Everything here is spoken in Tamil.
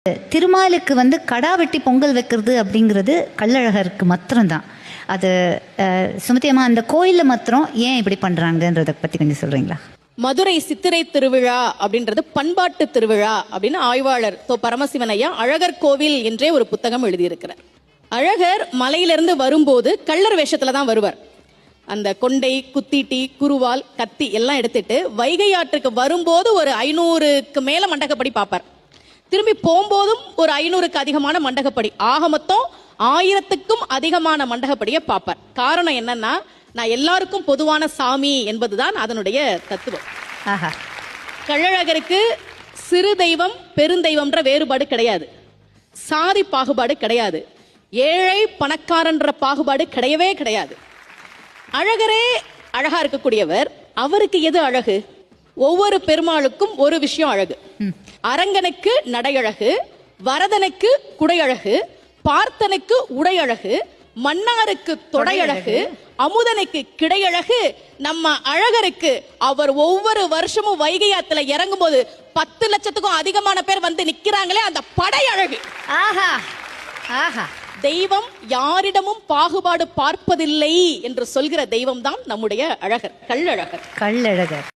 திருமாலுக்கு கடா வெட்டி பொங்கல் வைக்கிறது அப்படிங்கிறது கள்ளழகருக்கு மாத்திரம்தான். அது சுமதி அம்மா, அந்த கோயிலில் மாத்திரம் ஏன் இப்படி பண்ணுறாங்கன்றதை பற்றி கொஞ்சம் சொல்கிறீங்களா? மதுரை சித்திரை திருவிழா அப்படின்றது பண்பாட்டு திருவிழா அப்படின்னு ஆய்வாளர் பரமசிவன் ஐயா அழகர் கோவில் என்றே ஒரு புத்தகம் எழுதியிருக்கிறார். அழகர் மலையிலிருந்து வரும்போது கள்ளர் வேஷத்துல தான் வருவார். அந்த கொண்டை, குத்திட்டி, குருவால், கத்தி எல்லாம் எடுத்துட்டு வைகை ஆற்றுக்கு வரும்போது ஒரு 500க்கு மேல மண்டகப்படி பார்ப்பார். திரும்பி போகும்போதும் ஒரு 500க்கு அதிகமான மண்டகப்படி, ஆக மொத்தம் 1000க்கும் அதிகமான மண்டகப்படியை பார்ப்பார். காரணம் என்னன்னா, நான் எல்லாருக்கும் பொதுவான சாமி என்பதுதான் அதனுடைய தத்துவம். கள்ளழகருக்கு சிறு தெய்வம் பெருந்தெய்வம்ன்ற வேறுபாடு கிடையாது, சாதி பாகுபாடு கிடையாது, ஏழை பணக்காரன்ற பாகுபாடு கிடையவே கிடையாது. அழகரே அழகா இருக்கக்கூடியவர். அவருக்கு எது அழகு? ஒவ்வொரு பெருமாளுக்கும் ஒரு விஷயம் அழகு. அரங்கனுக்கு நடையழகு, வரதனுக்கு குடையழகு, பார்த்தனுக்கு உடையழகு, மன்னாருக்கு தொடையழகு, அமுதனுக்கு கிடையழகு. நம்ம அழகருக்கு அவர் ஒவ்வொரு வருஷமும் வைகை ஆத்துல இறங்கும் போது 10 லட்சத்துக்கும் அதிகமான பேர் வந்து நிக்கிறாங்களே, அந்த படை அழகு. ஆஹா ஆஹா. தெய்வம் யாரிடமும் பாகுபாடு பார்ப்பதில்லை என்று சொல்கிற தெய்வம் தான் நம்முடைய அழகர், கள்ளழகர்.